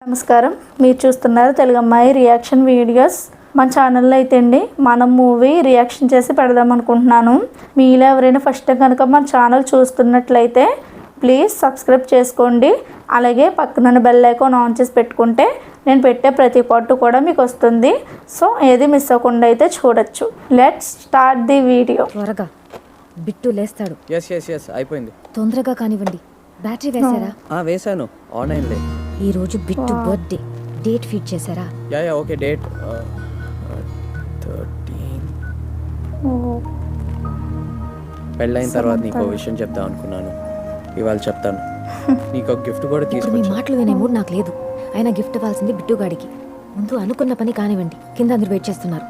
నమస్కారం, మీరు చూస్తున్నారు తెలుగు అమ్మాయి రియాక్షన్ వీడియోస్. మన ఛానల్లో అయితే అండి మనం మూవీ రియాక్షన్ చేసి పెడదాం అనుకుంటున్నాను. మీలో ఎవరైనా ఫస్ట్ టైం కనుక మన ఛానల్ చూస్తున్నట్లయితే ప్లీజ్ సబ్స్క్రైబ్ చేసుకోండి. అలాగే పక్కన బెల్ ఐకాన్ ఆన్ చేసి పెట్టుకుంటే నేను పెట్టే ప్రతి పార్ట్ కూడా మీకు వస్తుంది. సో ఏది మిస్ అవ్వకుండా అయితే చూడొచ్చు. Let's start the video. త్వరగా బిట్టు లేస్తాడు. ఎస్ అయిపోయింది. తొందరగా కానివ్వండి. బ్యాటరీ వేసారా? వేసాను, ఆన్లైన్లే. ఈ రోజు బిట్టు బర్త్డే. డేట్ ఫిట్ చేశారా? Yeah okay. డేట్ 13. పెళ్ళైన తర్వాత నీకు విషయం చెప్దాం అనుకున్నాను, ఇవాళ చెప్తాను. నీకు ఒక గిఫ్ట్ కూడా ఇప్పుడు మీ తీసుకొచ్చి. మాటలు వినే మూడు నాకు లేదు. అయినా గిఫ్ట్ ఇవ్వాల్సింది బిట్టుగాడికి. ముందు అనుకున్న పని కానివ్వండి. కింద అందరు వెయిట్ చేస్తున్నారు.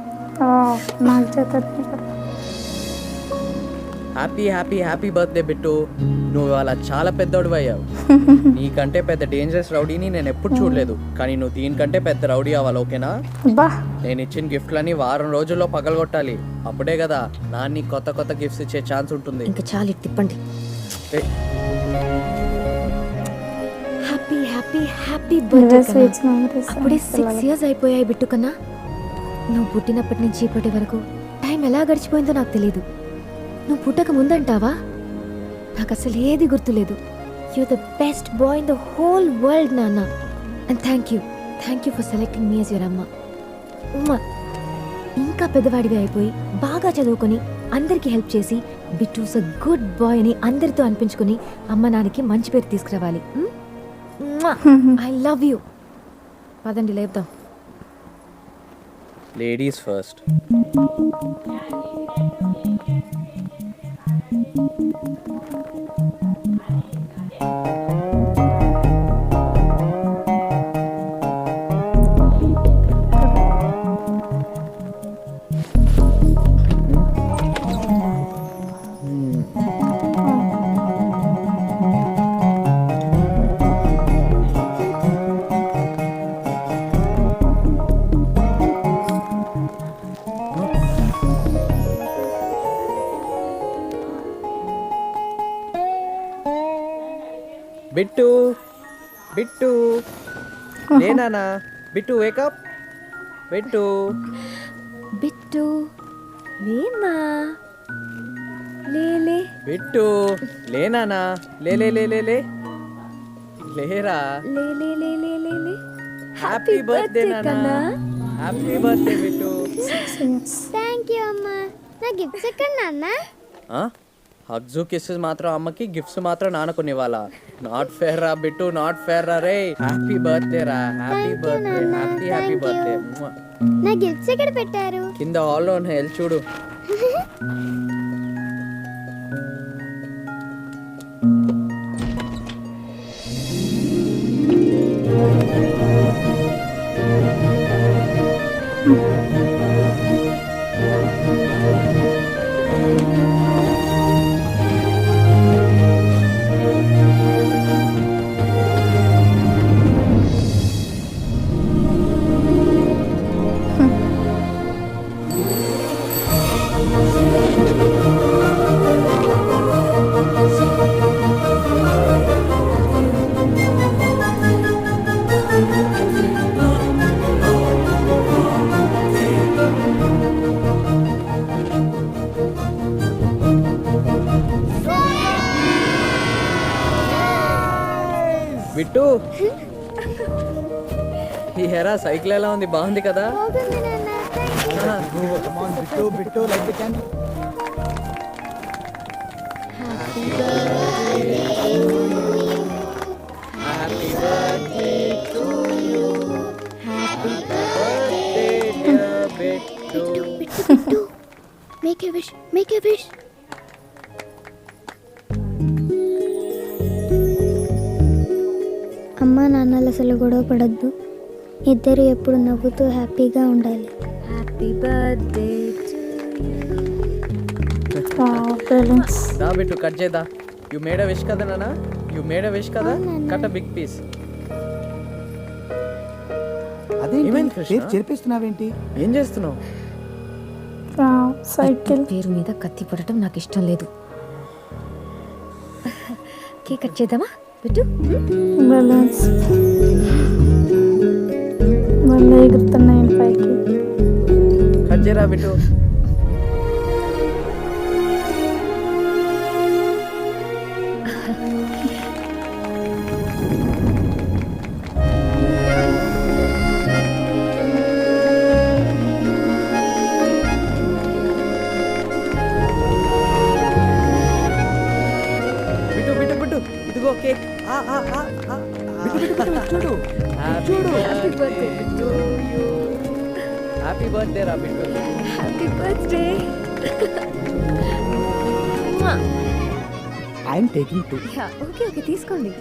Happy happy happy birthday Bittu. నువ్వు ఇవాళ చాలా పెద్దోడు అయ్యావు. నీకంటే పెద్ద డేంజరస్ రౌడీని నేను ఎప్పుడు చూడలేదు, కానీ నువ్వు దీనికంటే పెద్ద రౌడీ అవ్వాలి, ఓకేనా? నేను ఇచ్చిన గిఫ్ట్లని వారం రోజుల్లో పగలగొట్టాలి. అప్పుడే కదా నాన్ని కొత్త కొత్త గిఫ్ట్స్ ఇచ్చే ఛాన్స్ ఉంటుంది. ఇంకా చాలు, తిప్పండి. Happy happy happy birthday. అప్పుడే 6 years అయిపోయాయి బిట్టు కన్నా. నువ్వు పుట్టినప్పటి నుంచి ఇప్పటి వరకు టైం ఎలా గడిచిపోయిందో నాకు తెలియదు. నువ్వు పుట్టక ముందంటావా? నాకు అసలు ఏది గుర్తులేదు. You the best boy in the whole world నాన్న. And thank you for selecting me as your అమ్మ. ఇంకా పెద్దవాడివి అయిపోయి బాగా చదువుకొని అందరికీ హెల్ప్ చేసి బిట్టూస్ అ గుడ్ బాయ్ అని అందరితో అనిపించుకుని అమ్మ నాన్నకి మంచి పేరు తీసుకురావాలి. I love you. పదండి లేపుదాం. Ladies first. బిట్టు బిట్టు లేనా? బిట్టు వేకప్. బిట్టు బిట్టు లేనా? లేలే. బిట్టు లేనా? లే లే లే లే లే లేరా? లే లే లే లే లే లే. హ్యాపీ బర్త్డే నాన్న. Happy birthday Bittu. Thank you అమ్మా. నా గిఫ్ట్స్ ఎక్కడ నాన్న? హగ్స్ కిస్సెస్ మాత్రం అమ్మకి, గిఫ్ట్స్ మాత్రం నాన్నకు ఇవ్వాలా? నాట్ ఫేర్ రా బిట్టు, నాట్ ఫేర్ రా రే. హ్యాపీ బర్త్డే రా. Happy birthday. Happy birthday. నా గిఫ్ట్స్ ఎక్కడ పెట్టారు? కింద ఆల్ ఆన్ హెల్త్ చూడు. బిట్టు ఈ హెరా సైకిల్ ఎలా ఉంది? బాగుంది కదా? బాగుంది నాన్న. Bittu Bittu like the can. Happy birthday to you. Happy birthday dear Bittu. Bittu make a wish. Make a wish. అమ్మా నాన్నలు అసలు గొడవ పడద్దు. ఇద్దరు ఎప్పుడు నవ్వుతూ హ్యాపీగా ఉండాలి. Happy birthday. దా బిట్టు కట్ చేద్దా. యు మేడ్ అ విష్ కదా నాన్న? యు మేడ్ అ విష్ కదా? Cut a big piece. చెరిపిస్తున్నావేంటి? ఏం చేస్తున్నావు? సైకిల్ పేరు మీద కత్తి పడటం నాకు ఇష్టం లేదు. కేక్ కట్ చేద్దామా? పెట్టు. బ్యాలెన్స్ గాల్లో ఎగురుతున్నాయండి పైకి. కట్ చేయరా బిట్టు. బిట్టు బిట్టు బిట్టు ఇదిగో కేక్. చూడు చూడు. హ్యాపీ బర్త్డే రా Bittu. Happy birthday. I'm taking 2. Okay okay తీసుకోండి.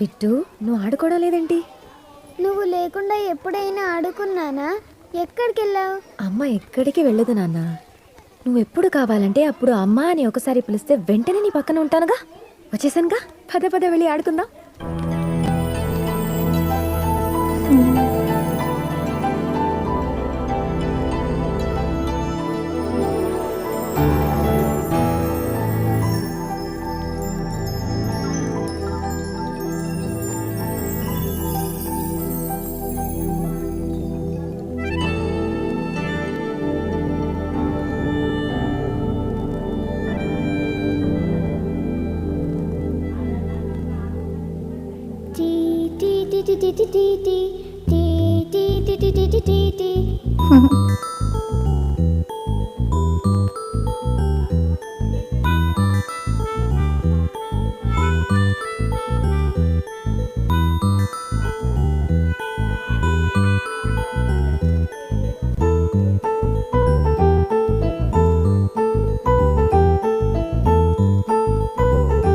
బిట్టు నువ్వు ఆడుకోవడం లేదేంటి? నువ్వు లేకుండా ఎప్పుడైనా ఆడుకున్నానా? ఎక్కడికి వెళ్ళావు? అమ్మ ఎక్కడికి వెళ్ళదు నాన్న. నువ్వు ఎప్పుడు కావాలంటే అప్పుడు అమ్మ అని ఒకసారి పిలిస్తే వెంటనే నీ పక్కన ఉంటానుగా. వచ్చేసానుగా, పదే పదే వెళ్ళి ఆడుకుందాం. టీ టీ టీ టీ టీ టీ టీ టీ టీ టీ టీ టీ టీ టీ టీ.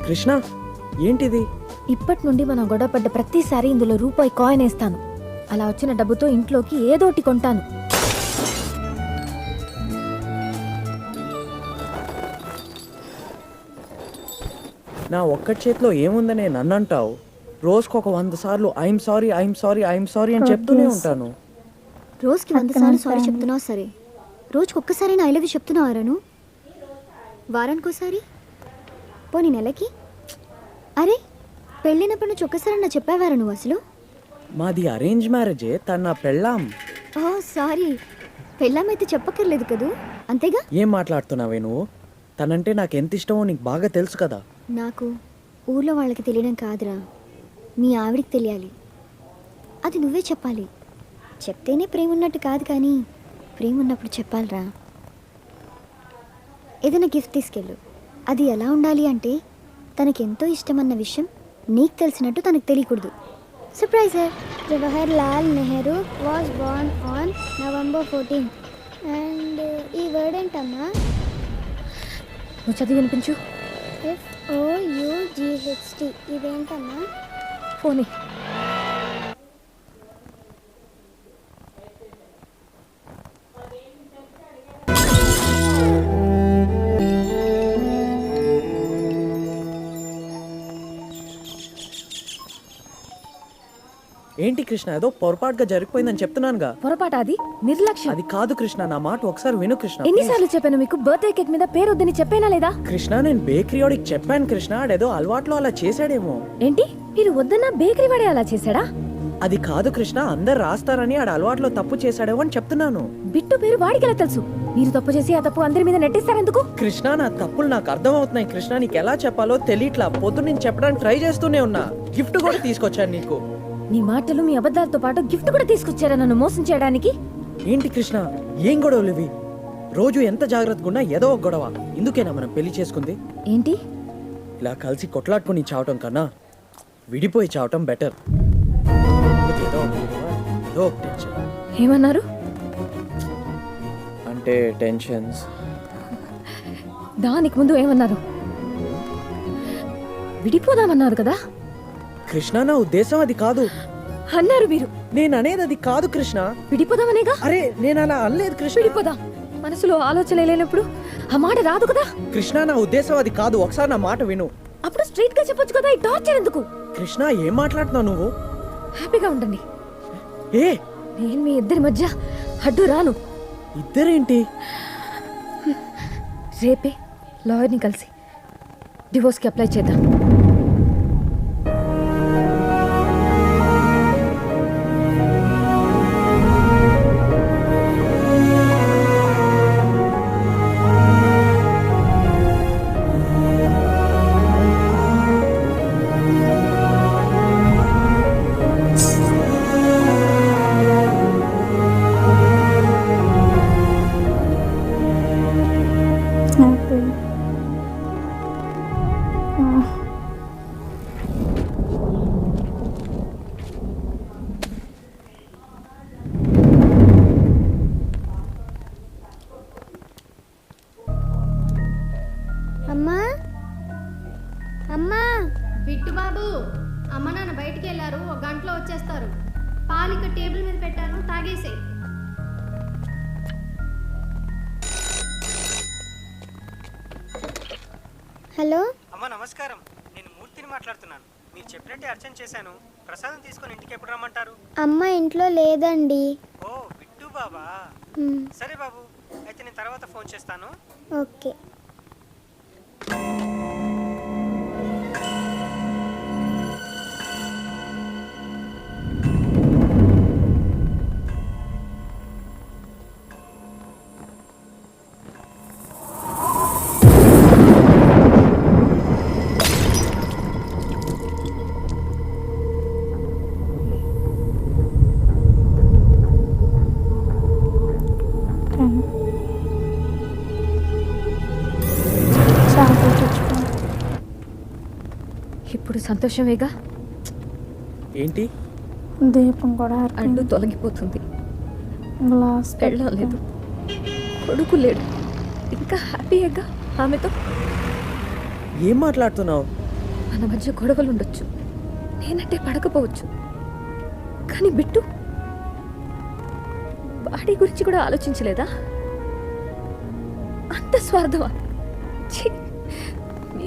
కృష్ణ ఏంటిది? ఇప్పటి నుండి మనం గొడవపడ్డ ప్రతిసారి ఇందులో రూపాయి కాయిన్ వేస్తాను. అలా వచ్చిన డబ్బుతో ఇంట్లోకి ఏదోటి కొంటాను. నా ఒక్కటి చేతిలో ఏముందనే నన్ను అంటావు? రోజుకు ఒక 100 సార్లు I'm sorry I'm sorry I'm sorry అని చెప్తూనే ఉంటాను. రోజుకి 100 సార్లు సారీ చెప్తున్నావు సరే, రోజుకి ఒక్కసారి ఐ లవ్ యూ చెప్తున్నావారా నువ్వు? వారానికోసారి, పోనీ నెలకి? అరే పెళ్ళినప్పటి నుంచి ఒక్కసారి నా చెప్పేవారా నువ్వు అసలు? మాది అరేంజ్ మ్యారేజే, తను నా పెళ్ళాం. ఓ సారీ, పెళ్ళామైతే చెప్పక్కర్లేదు కదూ, అంతేగా? ఏం మాట్లాడుతున్నావే నువ్వు? తనంటే నాకు ఎంత ఇష్టమో నీకు బాగా తెలుసు కదా. నాకు ఊర్లో వాళ్ళకి తెలియడం కాదురా, మీ ఆవిడికి తెలియాలి. అది నువ్వే చెప్పాలి. చెప్తేనే ప్రేమ ఉన్నట్టు కాదు, కానీ ప్రేమ ఉన్నప్పుడు చెప్పాలిరా. ఏదైనా గిఫ్ట్ తీసుకెళ్ళు. అది ఎలా ఉండాలి అంటే తనకెంతో ఇష్టమన్న విషయం నీకు తెలిసినట్టు తనకు తెలియకూడదు. సర్ప్రైజర్. Jawaharlal Nehru was born on November 14 and ఈ వర్డ్ ఏంటమ్మా? నువ్వు చదివి వినిపించు. FOUGHT. ఇదేంటమ్మా? పోనీ. ఏంటి కృష్ణ, ఏదో పొరపాటుగా జరిగిపోయిందని చెప్తున్నానుగా. పొరపాటు అది, నిర్లక్ష్యం. అది కాదు కృష్ణ, నా మాట ఒకసారి విను కృష్ణ. ఎన్నిసార్లు చెప్పాను మీకు బర్త్డే కేక్ మీద పేరు వద్దని చెప్పేనా లేదా? కృష్ణ నేను బేకరీ వాడికి చెప్పాను కృష్ణ, ఆడేదో అలవాట్లో అలా చేశాడేమో. ఏంటి మీరు వద్దన్న బేకరీ వాడే అలా చేశాడా? అది కాదు కృష్ణ, అందరు రాస్తారని ఆడ అలవాట్లో తప్పు చేశాడేమో అని చెప్తున్నాను. బిట్టు పేరు వాడికి ఎలా తెలుసు? మీరు తప్పు చేసి ఆ తప్పు అందరి మీద నెట్టేస్తారెందుకు? కృష్ణ నా తప్పులు నాకు అర్థం అవుతున్నాయి కృష్ణ, నీకు ఎలా చెప్పాలో తెలియట్లా. పొద్దు నేను చెప్పడానికి ట్రై చేస్తూనే ఉన్నా. గిఫ్ట్ కూడా తీసుకొచ్చాను నీకు. నీ మాటలు మీ అబద్ధాలతో పాటు గిఫ్ట్ కూడా తీసుకొచ్చారా నన్ను మోసం చేయడానికి? ఏంటి కృష్ణ, ఏం గొడవలు ఇవి? రోజు ఎంత జాగ్రత్తగా ఉన్నా ఏదో ఒక గొడవ. ఇందుకేనా మనం పెళ్లి చేసుకుంది? ఏంటి ఇలా కలిసి కొట్లాడుకుని చావటం కన్నా విడిపోయి చావటం బెటర్. ఏమన్నారు? అంటే టెన్షన్స్. దానికి ముందు ఏమన్నారు? విడిపోదామన్నారు కదా కృష్ణ, నా ఉద్దేశం అది కాదు. అన్నారు మీరు. నేను అనేది అది కాదు కృష్ణ. విడిపోదామనేగా. అరే నేను అలా అనలేదు కృష్ణ. విడిపోదాం మనసులో ఆలోచన లేనప్పుడు ఆ మాట రాదు కదా కృష్ణ, నా ఉద్దేశం అది కాదు. ఒకసారి నా మాట విను. అప్పుడు స్ట్రైట్ గా చెప్పొచ్చు కదా, ఈ టార్చర్ ఎందుకు? కృష్ణ ఏం మాట్లాడుతున్నావు నువ్వు? హ్యాపీగా ఉండండి. ఏ నేను మీ ఇద్దరి మధ్య అడ్డు రాను. ఇద్దరేంటి? రేపే లాయర్ని కలిసి డివోర్స్కి అప్లై చేద్దాం. హ్యాపీ. అమ్మా అమ్మా బిట్టు బాబు, అమ్మ నాన్న బయటికి వెళ్ళారు, ఒక గంటలో వచ్చేస్తారు. పాలు ఇక్కడ టేబుల్ మీద పెట్టాను, తాగేసే. హలో అమ్మ నమస్కారం, నేను మూర్తిని మాట్లాడుతున్నాను. మీరు చెప్పినట్టే అర్చన చేశాను. ప్రసాదం తీసుకొని ఇంటికి ఎప్పుడు రమ్మంటారు? అమ్మ ఇంట్లో లేదండి. ఓ బిట్టు బాబా. సరే బాబు, అయితే నేను తర్వాత ఫోన్ చేస్తాను. ఓకే. ఇప్పుడు సంతోషమేగా, ఏంటి? దీపం కూడా అడ్డు తొలగిపోతుంది. గ్లాస్ పెళ్ళం లేదు, కొడుకు లేడు, ఇంకా హ్యాపీగా ఆమెతో. ఏం మాట్లాడుతున్నావు? మన మధ్య గొడవలు ఉండొచ్చు, నేనంటే పడకపోవచ్చు, కానీ బిట్టు బాడీ గురించి కూడా ఆలోచించలేదా? అంత స్వార్థమా? ఛీ!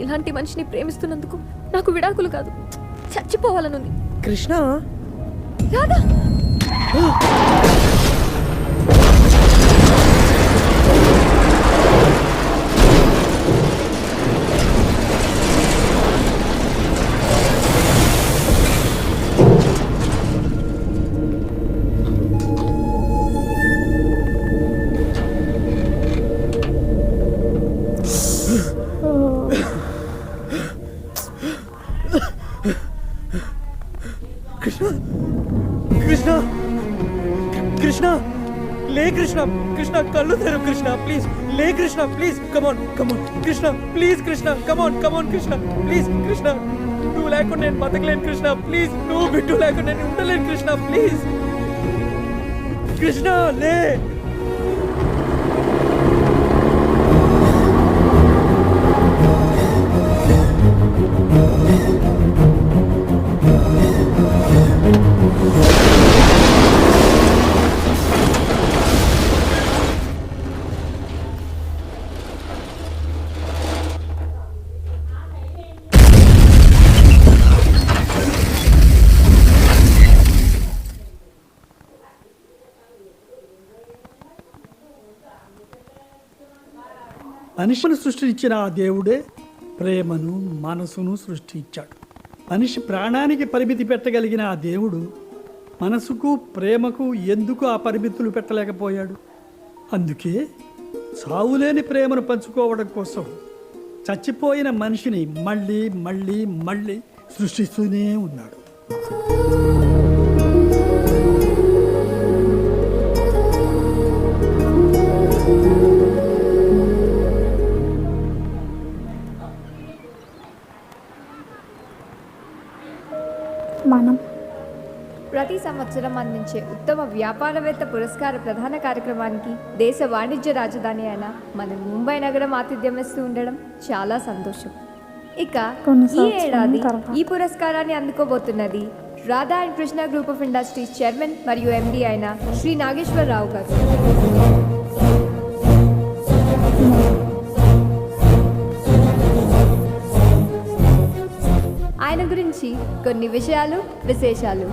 ఇలాంటి మనిషిని ప్రేమిస్తున్నందుకు నాకు విడాకులు కాదు, చచ్చిపోవాలనుంది. కృష్ణ, రాదా? కృష్ణ, కృష్ణ, కృష్ణ, లే కృష్ణ, కృష్ణ కళ్ళు తెరు కృష్ణ, ప్లీజ్ లే Krishna, please come on come on Krishna, please Krishna, come on come on Krishna, please Krishna, నువ్వు లేకుండా నేను బతకలేను కృష్ణ, ప్లీజ్ నువ్వు బిట్టు లేకుండా నేను ఉండలేను కృష్ణ, ప్లీజ్ కృష్ణ లే. మనిషిని సృష్టించిన ఆ దేవుడే ప్రేమను మనసును సృష్టించాడు. మనిషి ప్రాణానికి పరిమితి పెట్టగలిగిన ఆ దేవుడు మనసుకు ప్రేమకు ఎందుకు ఆ పరిమితులు పెట్టలేకపోయాడు? అందుకే చావులేని ప్రేమను పంచుకోవడం కోసం చచ్చిపోయిన మనిషిని మళ్ళీ మళ్ళీ మళ్ళీ సృష్టిస్తూనే ఉన్నాడు. మనం ప్రతి సంవత్సరం అందించే ఉత్తమ వ్యాపారవేత్త పురస్కార ప్రధాన కార్యక్రమానికి దేశ వాణిజ్య రాజధాని అయిన మన ముంబై నగరం ఆతిథ్యం ఇస్తూ ఉండడం చాలా సంతోషం. ఇక ఈ ఏడాది ఈ పురస్కారాన్ని అందుకోబోతున్నది Radha and Krishna group of industries chairman మరియు ఎండి అయిన శ్రీ నాగేశ్వరరావు గారు. ఆయన గురించి కొన్ని విషయాలు విశేషాలు.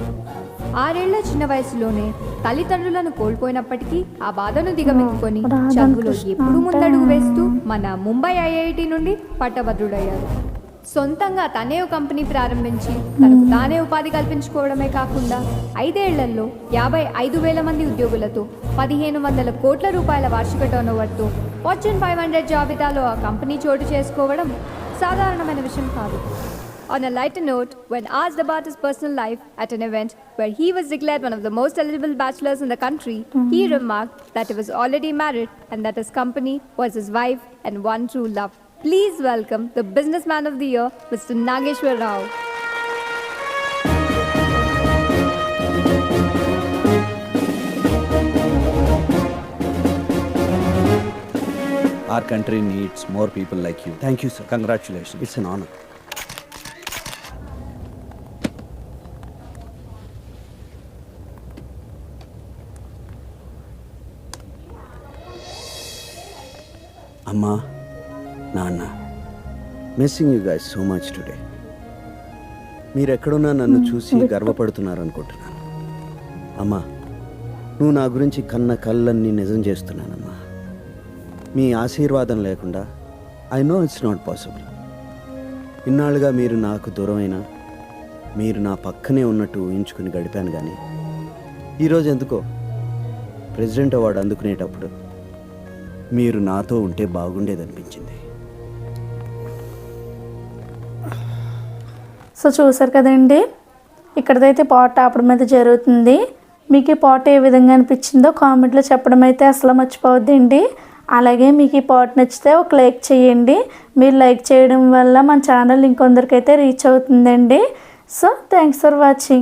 6 ఏళ్ల చిన్న వయసులోనే తల్లిదండ్రులను కోల్పోయినప్పటికీ ఆ బాధను దిగమింగుకొని చదువులో ఎప్పుడు ముందడుగు వేస్తూ మన ముంబై ఐఐటి నుండి పట్టభద్రుడయ్యారు. సొంతంగా తనే ఒక కంపెనీ ప్రారంభించి తనకు తానే ఉపాధి కల్పించుకోవడమే కాకుండా 5 ఏళ్లలో 55,000 మంది ఉద్యోగులతో 1,500 కోట్ల రూపాయల వార్షిక టర్నోవర్తో ఫార్చ్యూన్ 500 జాబితాలో ఆ కంపెనీ చోటు చేసుకోవడం సాధారణమైన విషయం కాదు. On a lighter note, when asked about his personal life at an event where he was declared one of the most eligible bachelors in the country, he remarked that he was already married and that his company was his wife and one true love. Please welcome the Businessman of the Year, Mr. Nageshwar Rao. Our country needs more people like you. Thank you, sir. Congratulations. It's an honor. Amma, Nana, missing you guys so much today. మీరు ఎక్కడున్నా నన్ను చూసి గర్వపడుతున్నారనుకుంటున్నాను. అమ్మా, నువ్వు నా గురించి కన్న కళ్ళన్నీ నిజం చేస్తున్నానమ్మా. మీ ఆశీర్వాదం లేకుండా I know it's not possible. ఇన్నాళ్ళుగా మీరు నాకు దూరమైనా మీరు నా పక్కనే ఉన్నట్టు ఊహించుకుని గడిపాను. కానీ ఈరోజు ఎందుకో ప్రెసిడెంట్ అవార్డు అందుకునేటప్పుడు మీరు నాతో ఉంటే బాగుండేదనిపించింది. సో చూసారు కదండి, ఇక్కడైతే పాట ఆపడం అయితే జరుగుతుంది. మీకు ఈ పాట ఏ విధంగా అనిపించిందో కామెంట్లో చెప్పడం అయితే అసలు మర్చిపోవద్దండి. అలాగే మీకు ఈ పాట నచ్చితే ఒక లైక్ చేయండి. మీరు లైక్ చేయడం వల్ల మన ఛానల్ ఇంకొందరికైతే రీచ్ అవుతుందండి. So thanks for watching.